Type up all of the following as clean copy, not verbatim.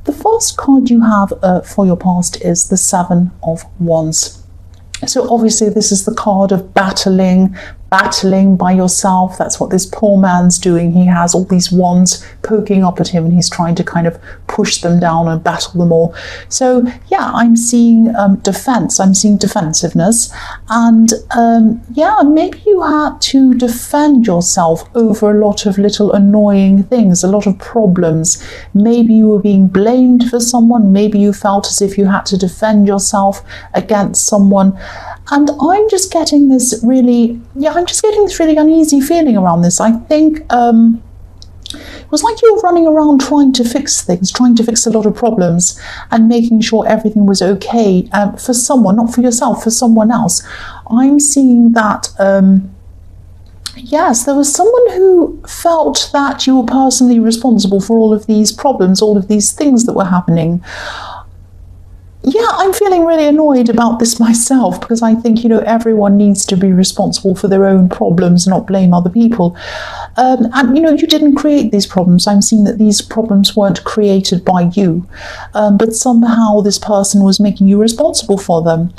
The first card you have for your past is the Seven of Wands. So obviously this is the card of battling by yourself. That's what this poor man's doing. He has all these wands poking up at him and he's trying to kind of push them down and battle them all. So yeah, I'm seeing defense, I'm seeing defensiveness, and yeah, maybe you had to defend yourself over a lot of little annoying things, a lot of problems. Maybe you were being blamed for someone, maybe you felt as if you had to defend yourself against someone. And I'm just getting this really, uneasy feeling around this. I think it was like you were running around trying to fix things, trying to fix a lot of problems and making sure everything was okay for someone, not for yourself, for someone else. I'm seeing that, yes, there was someone who felt that you were personally responsible for all of these problems, all of these things that were happening. Yeah, I'm feeling really annoyed about this myself, because I think, everyone needs to be responsible for their own problems, not blame other people. And, you didn't create these problems. I'm seeing that these problems weren't created by you, but somehow this person was making you responsible for them.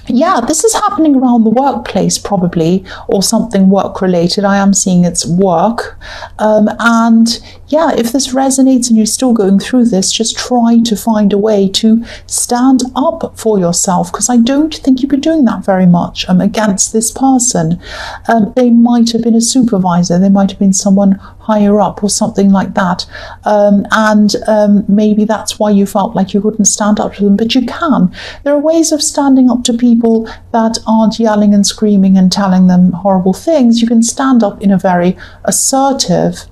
Yeah, this is happening around the workplace probably, or something work-related. I am seeing it's work. And yeah, if this resonates and you're still going through this, just try to find a way to stand up for yourself, because I don't think you've been doing that very much against this person. They might have been a supervisor, they might have been someone higher up or something like that. And maybe that's why you felt like you couldn't stand up to them, but you can. There are ways of standing up to people that aren't yelling and screaming and telling them horrible things. You can stand up in a very assertive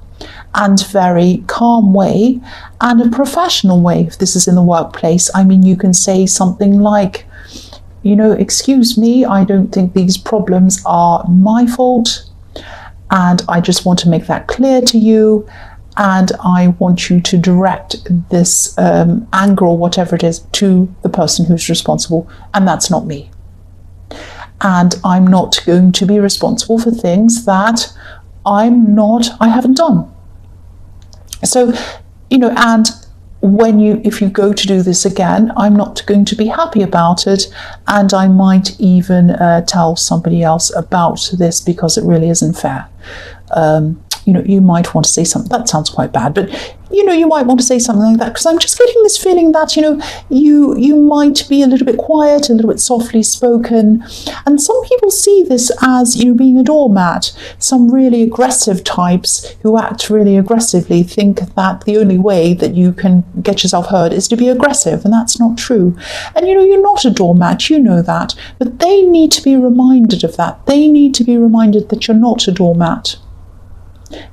and very calm way, and a professional way. If this is in the workplace, I mean, you can say something like, excuse me, I don't think these problems are my fault, and I just want to make that clear to you, and I want you to direct this anger or whatever it is to the person who's responsible, and that's not me. And I'm not going to be responsible for things that I haven't done. So, and if you go to do this again, I'm not going to be happy about it, and I might even tell somebody else about this, because it really isn't fair. You might want to say something that sounds quite bad, but you might want to say something like that, because I'm just getting this feeling that you might be a little bit quiet, a little bit softly spoken, and some people see this as being a doormat. Some really aggressive types who act really aggressively think that the only way that you can get yourself heard is to be aggressive, and that's not true. And you're not a doormat, you know that, but they need to be reminded of that. They need to be reminded that you're not a doormat.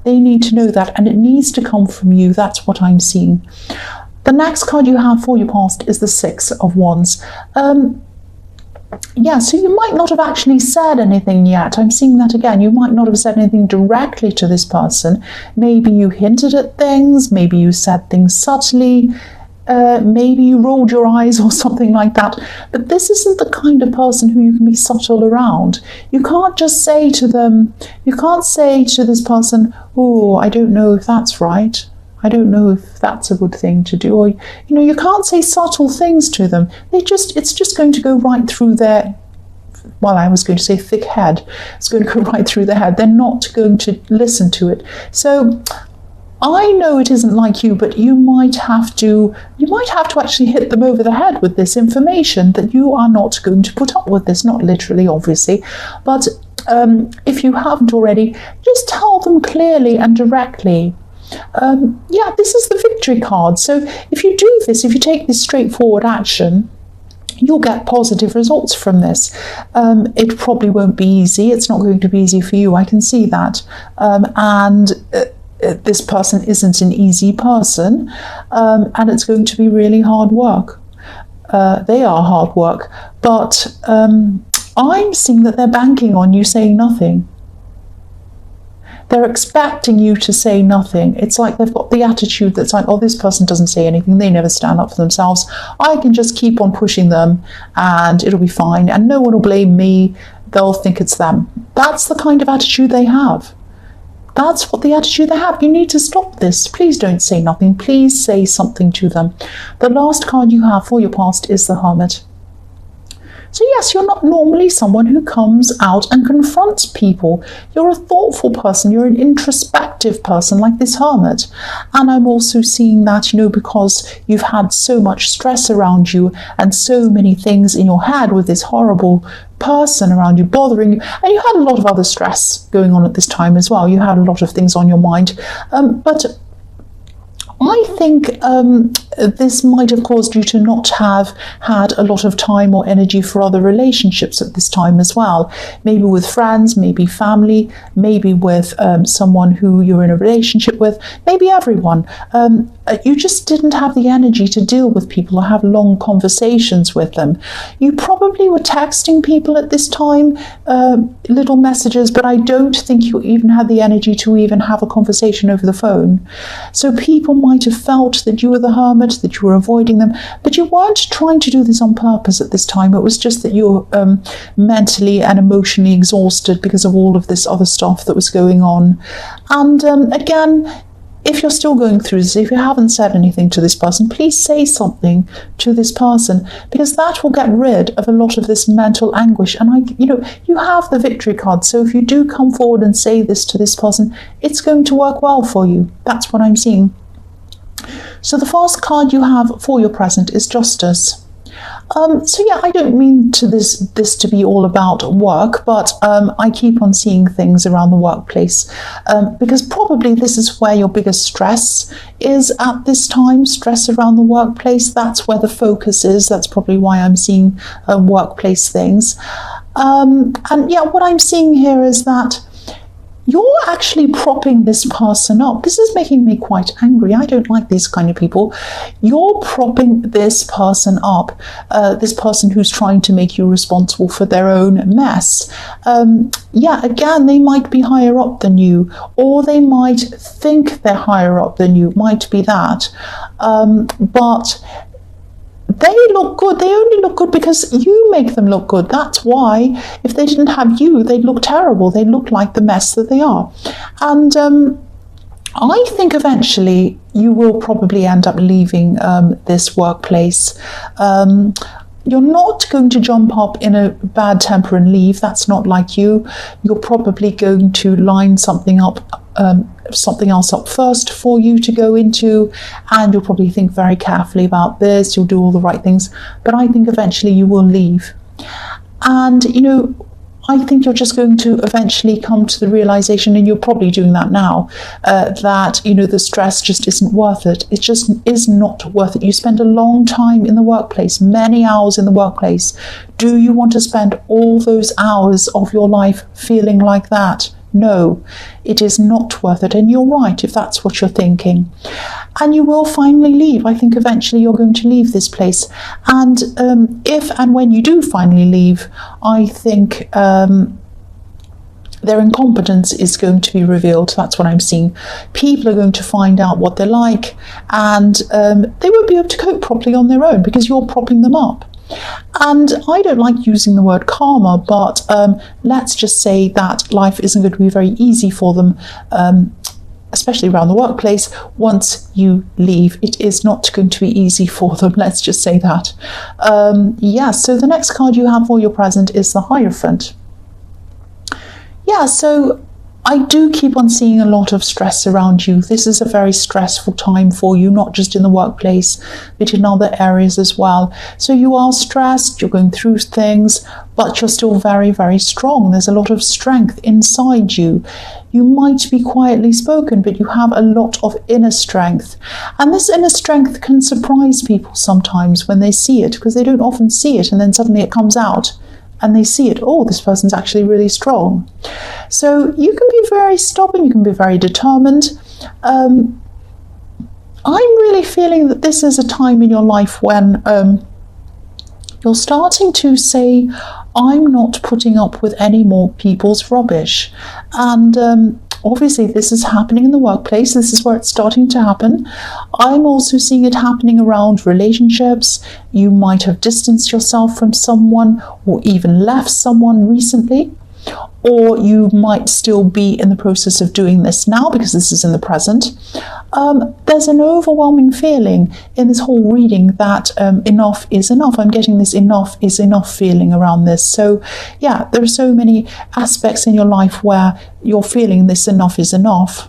They need to know that, and it needs to come from you. That's what I'm seeing. The next card you have for your past is the Six of Wands. Yeah, so you might not have actually said anything yet. I'm seeing that again. You might not have said anything directly to this person. Maybe you hinted at things. Maybe you said things subtly. Maybe you rolled your eyes or something like that. But this isn't the kind of person who you can be subtle around. You can't just say to them, you can't say to this person, oh, I don't know if that's right. I don't know if that's a good thing to do. Or, you can't say subtle things to them. It's just going to go right through their, well, I was going to say thick head. It's going to go right through their head. They're not going to listen to it. So I know it isn't like you, but you might have to actually hit them over the head with this information, that you are not going to put up with this, not literally, obviously, but if you haven't already, just tell them clearly and directly. Yeah, this is the victory card. So if you do this, if you take this straightforward action, you'll get positive results from this. It probably won't be easy. It's not going to be easy for you. I can see that. This person isn't an easy person, and it's going to be really hard work. They are hard work, but I'm seeing that they're banking on you saying nothing. They're expecting you to say nothing. It's like they've got the attitude that's like, oh, this person doesn't say anything. They never stand up for themselves. I can just keep on pushing them and it'll be fine. And no one will blame me. They'll think it's them. That's the kind of attitude they have. That's what the attitude they have. You need to stop this. Please don't say nothing. Please say something to them. The last card you have for your past is the Hermit. So yes, you're not normally someone who comes out and confronts people. You're a thoughtful person. You're an introspective person like this Hermit. And I'm also seeing that, because you've had so much stress around you and so many things in your head with this horrible person around you bothering you. And you had a lot of other stress going on at this time as well. You had a lot of things on your mind. But I think this might have caused you to not have had a lot of time or energy for other relationships at this time as well. Maybe with friends, maybe family, maybe with someone who you're in a relationship with, maybe everyone. You just didn't have the energy to deal with people or have long conversations with them. You probably were texting people at this time, little messages, but I don't think you even had the energy to even have a conversation over the phone. So people might have felt that you were the Hermit, that you were avoiding them, but you weren't trying to do this on purpose at this time. It was just that you were mentally and emotionally exhausted because of all of this other stuff that was going on. And again, if you're still going through this, if you haven't said anything to this person, please say something to this person, because that will get rid of a lot of this mental anguish. And you have the victory card. So if you do come forward and say this to this person, it's going to work well for you. That's what I'm seeing. So the first card you have for your present is Justice. So yeah, I don't mean to this to be all about work, but I keep on seeing things around the workplace because probably this is where your biggest stress is at this time, stress around the workplace. That's where the focus is. That's probably why I'm seeing workplace things. And yeah, what I'm seeing here is that you're actually propping this person up. This is making me quite angry. I don't like these kind of people. You're propping this person up, this person who's trying to make you responsible for their own mess. Yeah, again, they might be higher up than you, or they might think they're higher up than you. Might be that. But they look good. They only look good because you make them look good. That's why if they didn't have you, they'd look terrible. They look like the mess that they are. And I think eventually you will probably end up leaving this workplace. You're not going to jump up in a bad temper and leave. That's not like you. You're probably going to line something else up first for you to go into, and you'll probably think very carefully about this. You'll do all the right things, but I think eventually you will leave. And I think you're just going to eventually come to the realization, and you're probably doing that now, that the stress just isn't worth it. It just is not worth it. You spend a long time in the workplace, many hours in the workplace. Do you want to spend all those hours of your life feeling like that? No, it is not worth it. And you're right if that's what you're thinking. And you will finally leave. I think eventually you're going to leave this place. And if and when you do finally leave, I think their incompetence is going to be revealed. That's what I'm seeing. People are going to find out what they're like, and they won't be able to cope properly on their own because you're propping them up. And I don't like using the word karma, but let's just say that life isn't going to be very easy for them, especially around the workplace. Once you leave, it is not going to be easy for them. Let's just say that. So the next card you have for your present is the Hierophant. Yeah, so I do keep on seeing a lot of stress around you. This is a very stressful time for you, not just in the workplace, but in other areas as well. So you are stressed, you're going through things, but you're still very, very strong. There's a lot of strength inside you. You might be quietly spoken, but you have a lot of inner strength. And this inner strength can surprise people sometimes when they see it, because they don't often see it, and then suddenly it comes out. And they see it, oh, this person's actually really strong. So you can be very stubborn, you can be very determined. I'm really feeling that this is a time in your life when you're starting to say, I'm not putting up with any more people's rubbish. And obviously this is happening in the workplace. This is where it's starting to happen. I'm also seeing it happening around relationships. You might have distanced yourself from someone or even left someone recently. or you might still be in the process of doing this now because this is in the present. There's an overwhelming feeling in this whole reading that enough is enough. I'm getting this enough is enough feeling around this. So yeah, there are so many aspects in your life where you're feeling this enough is enough.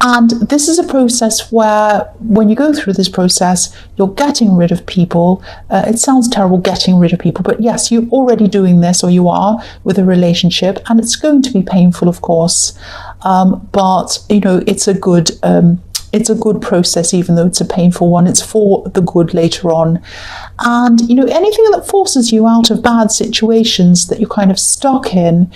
And this is a process where, when you go through this process, you're getting rid of people. It sounds terrible, getting rid of people, but yes, you're already doing this, or you are, with a relationship, and it's going to be painful, of course. But you know, it's a good process, even though it's a painful one. It's for the good later on. And you know, anything that forces you out of bad situations that you're kind of stuck in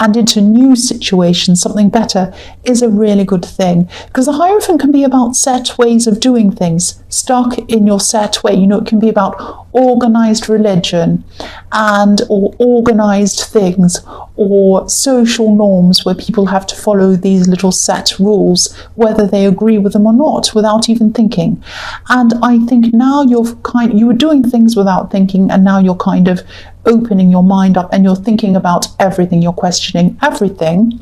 and into new situations, something better, is a really good thing. Because the Hierophant can be about set ways of doing things, stuck in your set way. You know, it can be about organized religion or organized things, or social norms where people have to follow these little set rules, whether they agree with them or not, without even thinking. And I think now you were doing things without thinking, and now you're kind of opening your mind up and you're thinking about everything, you're questioning everything.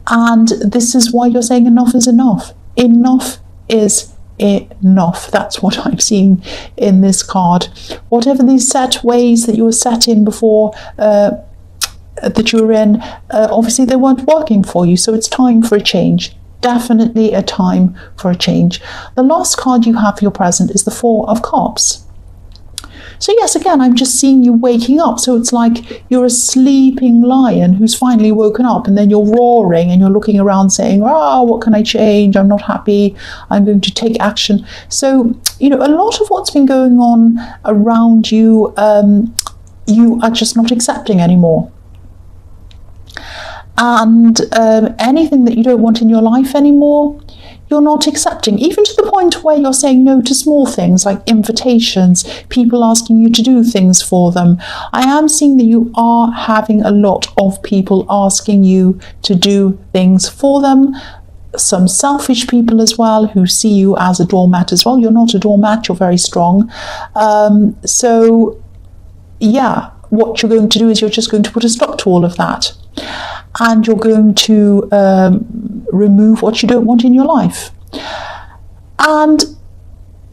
And this is why you're saying enough is enough. Enough is enough. That's what I'm seeing in this card. Whatever these set ways that you were set in before, that you were in, obviously they weren't working for you, so it's time for a change. Definitely a time for a change. The last card you have for your present is the Four of Cups. So yes, again, I'm just seeing you waking up. So it's like you're a sleeping lion who's finally woken up, and then you're roaring and you're looking around saying, oh, what can I change? I'm not happy. I'm going to take action. So, you know, a lot of what's been going on around you, you are just not accepting anymore. And anything that you don't want in your life anymore, you're not accepting, even to the point where you're saying no to small things like invitations, people asking you to do things for them. I am seeing that you are having a lot of people asking you to do things for them. Some selfish people as well, who see you as a doormat as well. You're not a doormat, you're very strong. So yeah, what you're going to do is you're just going to put a stop to all of that. And you're going to remove what you don't want in your life. And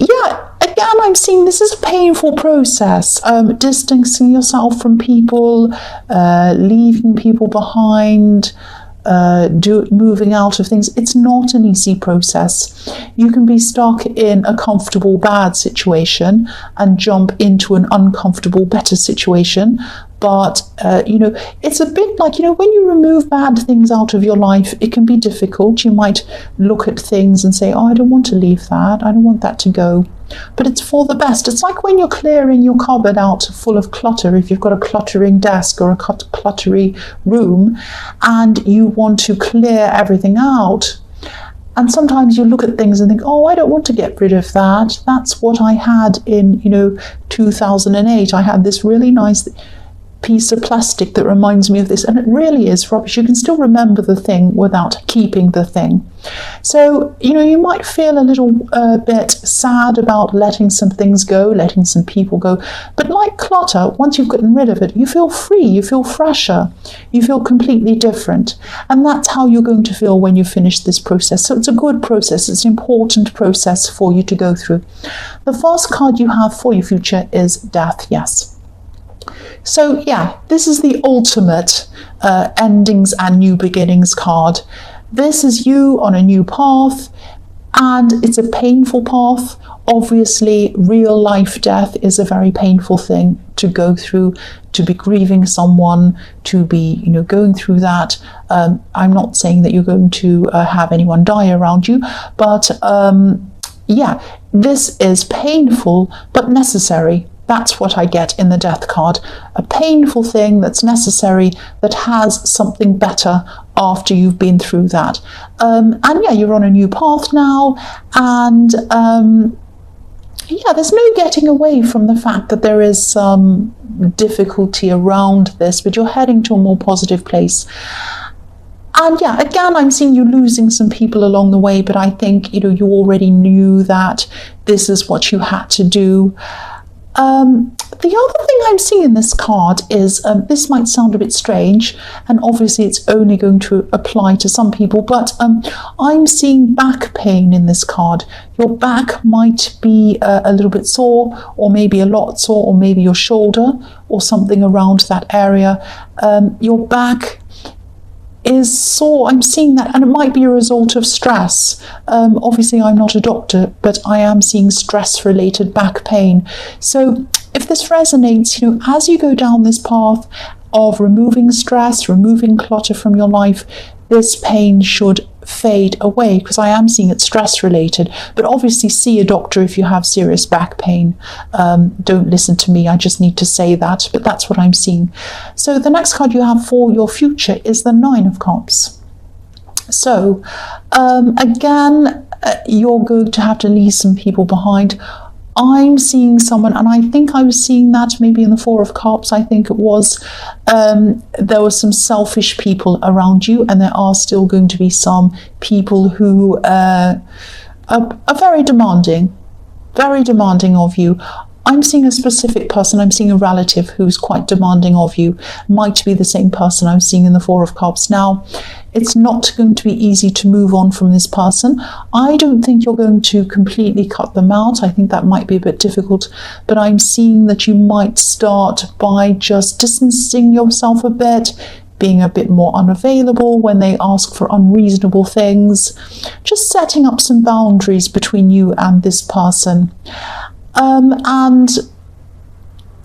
yeah, again, I'm seeing this is a painful process. Distancing yourself from people, leaving people behind, moving out of things. It's not an easy process. You can be stuck in a comfortable bad situation and jump into an uncomfortable better situation. But, you know, it's a bit like, you know, when you remove bad things out of your life, it can be difficult. You might look at things and say, oh, I don't want to leave that. I don't want that to go. But it's for the best. It's like when you're clearing your cupboard out full of clutter, if you've got a cluttering desk or a cluttery room, and you want to clear everything out. And sometimes you look at things and think, oh, I don't want to get rid of that. That's what I had in, you know, 2008. I had this really nice piece of plastic that reminds me of this, and it really is rubbish. You can still remember the thing without keeping the thing. So, you know, you might feel a little bit sad about letting some things go, letting some people go, but like clutter, once you've gotten rid of it, you feel free, you feel fresher, you feel completely different. And that's how you're going to feel when you finish this process. So it's a good process, it's an important process for you to go through. The first card you have for your future is Death, yes. So yeah, this is the ultimate endings and new beginnings card. This is you on a new path, and it's a painful path. Obviously, real life death is a very painful thing to go through, to be grieving someone, to be, you know, going through that. I'm not saying that you're going to have anyone die around you, but yeah, this is painful but necessary. That's what I get in the Death card. A painful thing that's necessary, that has something better after you've been through that. And yeah, you're on a new path now. And yeah, there's no getting away from the fact that there is some difficulty around this, but you're heading to a more positive place. And yeah, again, I'm seeing you losing some people along the way, but I think, you know, you already knew that this is what you had to do. The other thing I'm seeing in this card is, this might sound a bit strange, and obviously it's only going to apply to some people, but I'm seeing back pain in this card. Your back might be a little bit sore, or maybe a lot sore, or maybe your shoulder, or something around that area. Your back is sore. I'm seeing that, and it might be a result of stress. Obviously I'm not a doctor, but I am seeing stress related back pain. So if this resonates, as you go down this path of removing stress, removing clutter from your life, this pain should fade away, because I am seeing it stress related. But obviously see a doctor if you have serious back pain. Don't listen to me, I just need to say that, but that's what I'm seeing. So the next card you have for your future is the Nine of Cups. So again, you're going to have to leave some people behind. I'm seeing someone, and I think I was seeing that maybe in the Four of Cups, I think it was, there were some selfish people around you, and there are still going to be some people who are very demanding of you. I'm seeing a specific person. I'm seeing a relative who's quite demanding of you. Might be the same person I'm seeing in the Four of Cups. Now, it's not going to be easy to move on from this person. I don't think you're going to completely cut them out. I think that might be a bit difficult, but I'm seeing that you might start by just distancing yourself a bit, being a bit more unavailable when they ask for unreasonable things, just setting up some boundaries between you and this person. And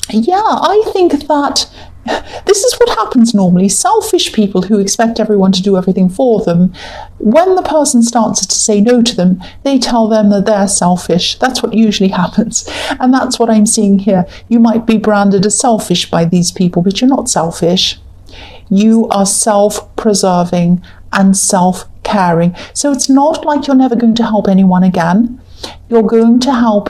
yeah, I think that this is what happens normally. Selfish people who expect everyone to do everything for them, when the person starts to say no to them, they tell them that they're selfish. That's what usually happens. And that's what I'm seeing here. You might be branded as selfish by these people, but you're not selfish. You are self-preserving and self-caring. So it's not like you're never going to help anyone again. You're going to help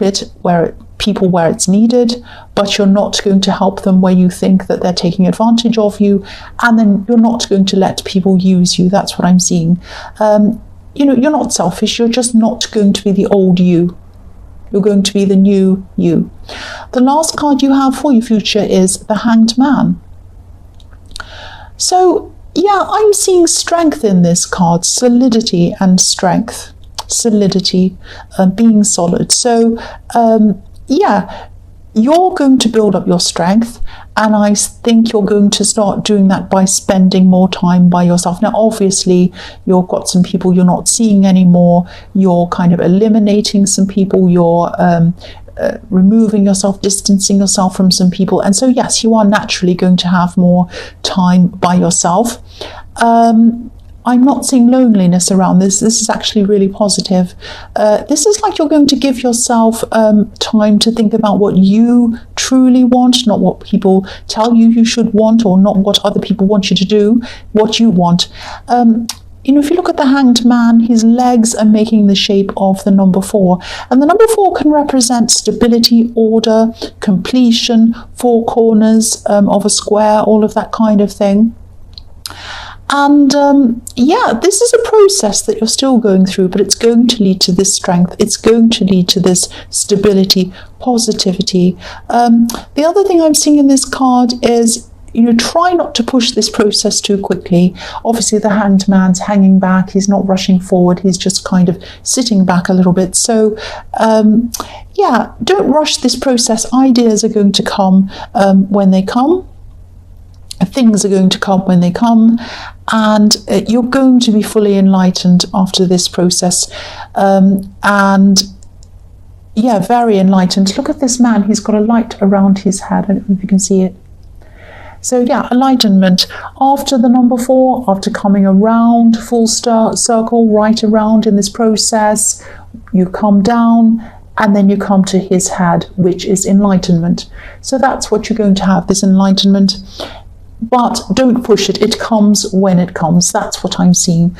people where it's needed, but you're not going to help them where you think that they're taking advantage of you, and then you're not going to let people use you. That's what I'm seeing. You're not selfish. You're just not going to be the old you. You're going to be the new you. The last card you have for your future is the Hanged Man. So yeah, I'm seeing strength in this card, solidity and strength. Solidity, being solid. So yeah, you're going to build up your strength, and I think you're going to start doing that by spending more time by yourself. Now obviously you've got some people you're not seeing anymore, you're kind of eliminating some people, you're removing yourself, distancing yourself from some people, and so yes, you are naturally going to have more time by yourself. I'm not seeing loneliness around this. This is actually really positive. This is like you're going to give yourself time to think about what you truly want, not what people tell you you should want, or not what other people want you to do, what you want. If you look at the Hanged Man, his legs are making the shape of the number 4. And the number 4 can represent stability, order, completion, 4 corners of a square, all of that kind of thing. And yeah, this is a process that you're still going through, but it's going to lead to this strength. It's going to lead to this stability, positivity. The other thing I'm seeing in this card is, try not to push this process too quickly. Obviously, the Hanged Man's hanging back. He's not rushing forward. He's just kind of sitting back a little bit. So yeah, don't rush this process. Ideas are going to come when they come. Things are going to come when they come, and you're going to be fully enlightened after this process. And yeah, very enlightened. Look at this man. He's got a light around his head. I don't know if you can see it. So yeah, enlightenment. After the number 4, after coming around full circle, right around in this process, you come down, and then you come to his head, which is enlightenment. So that's what you're going to have, this enlightenment. But don't push it. It comes when it comes. That's what I'm seeing.